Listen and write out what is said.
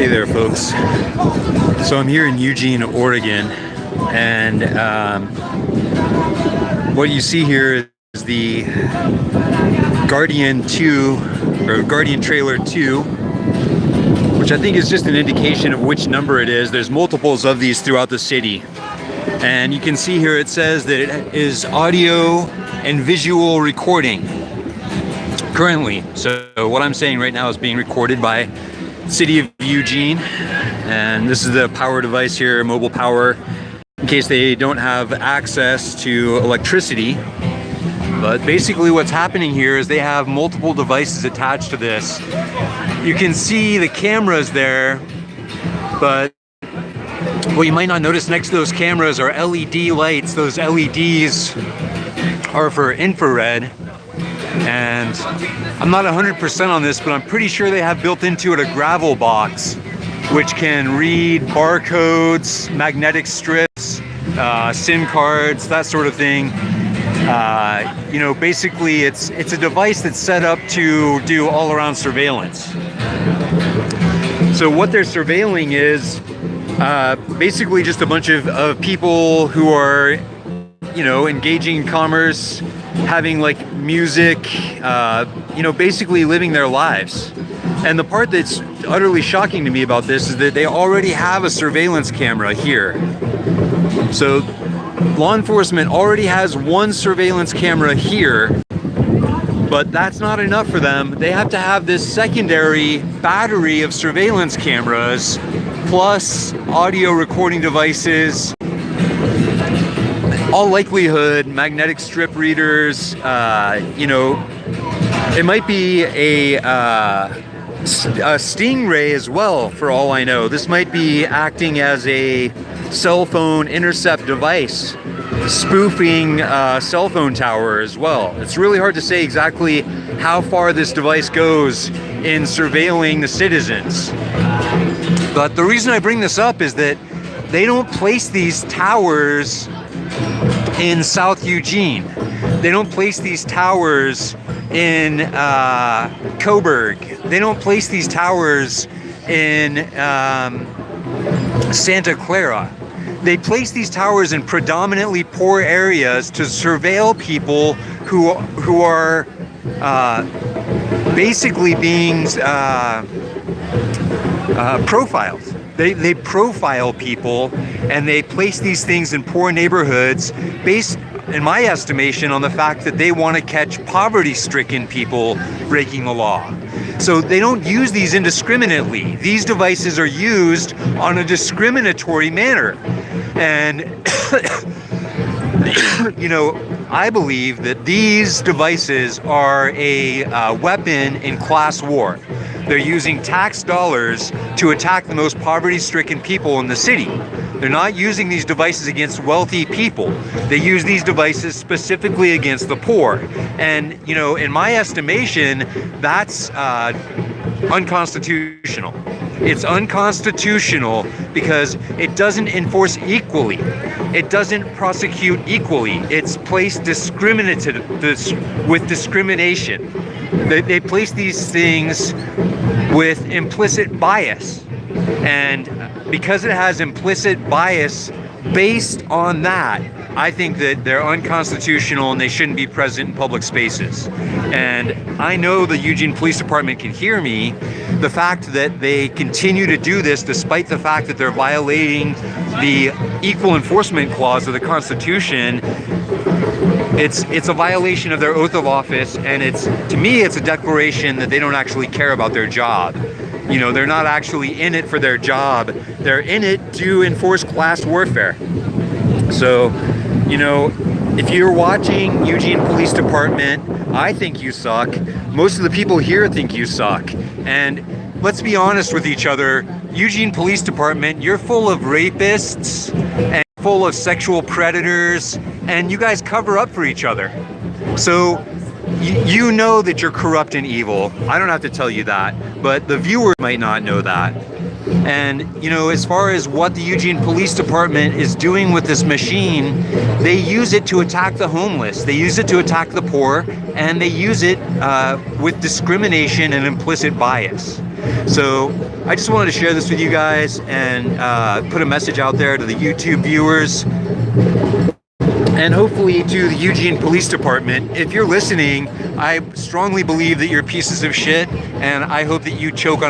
Hey there, folks. So I'm here in Eugene, Oregon, and what you see here is the Guardian 2, or Guardian Trailer 2, which I think is just an indication of which number it is. There's multiples of these throughout the city. And you can see here it says that it is audio and visual recording currently. So what I'm saying right now is being recorded by City of Eugene, and this is the power device here, mobile power, in case they don't have access to electricity. But basically what's happening here is they have multiple devices attached to this. You can see the cameras there, but what you might not notice next to those cameras are LED lights. Those LEDs are for infrared. And I'm not 100% on this, but I'm pretty sure they have built into it a gravel box, which can read barcodes, magnetic strips, SIM cards, that sort of thing. You know, basically it's a device that's set up to do all-around surveillance. So what they're surveilling is basically just a bunch of people who are, you know, engaging in commerce, having like music, you know, basically living their lives. And the part that's utterly shocking to me about this is that they already have a surveillance camera here. So law enforcement already has one surveillance camera here, but that's not enough for them. They have to have this secondary battery of surveillance cameras, plus audio recording devices, all likelihood, magnetic strip readers, you know, it might be a Stingray as well, for all I know. This might be acting as a cell phone intercept device, spoofing cell phone tower as well. It's really hard to say exactly how far this device goes in surveilling the citizens. But the reason I bring this up is that they don't place these towers in South Eugene. They don't place these towers in Coburg. They don't place these towers in Santa Clara. They place these towers in predominantly poor areas to surveil people who are basically being profiled. They profile people, and they place these things in poor neighborhoods based, in my estimation, on the fact that they want to catch poverty-stricken people breaking the law. So they don't use these indiscriminately. These devices are used on a discriminatory manner. And, you know, I believe that these devices are a weapon in class war. They're using tax dollars to attack the most poverty-stricken people in the city. They're not using these devices against wealthy people. They use these devices specifically against the poor. And, you know, in my estimation, that's unconstitutional. It's unconstitutional because it doesn't enforce equally. It doesn't prosecute equally. It's placed with discrimination. They place these things with implicit bias. And because it has implicit bias based on that, I think that they're unconstitutional and they shouldn't be present in public spaces. And I know the Eugene Police Department can hear me. The fact that they continue to do this despite the fact that they're violating the Equal Enforcement Clause of the Constitution, it's a violation of their oath of office, and to me it's a declaration that they don't actually care about their job. You know, they're not actually in it for their job. They're in it to enforce class warfare. So, you know, if you're watching Eugene Police Department, I think you suck. Most of the people here think you suck. And let's be honest with each other. Eugene Police Department, you're full of rapists and full of sexual predators, and you guys cover up for each other. So you know that you're corrupt and evil. I don't have to tell you that, but the viewers might not know that. And, you know, as far as what the Eugene Police Department is doing with this machine, they use it to attack the homeless. They use it to attack the poor, and they use it with discrimination and implicit bias. So I just wanted to share this with you guys and put a message out there to the YouTube viewers and hopefully to the Eugene Police Department. If you're listening, I strongly believe that you're pieces of shit, and I hope that you choke on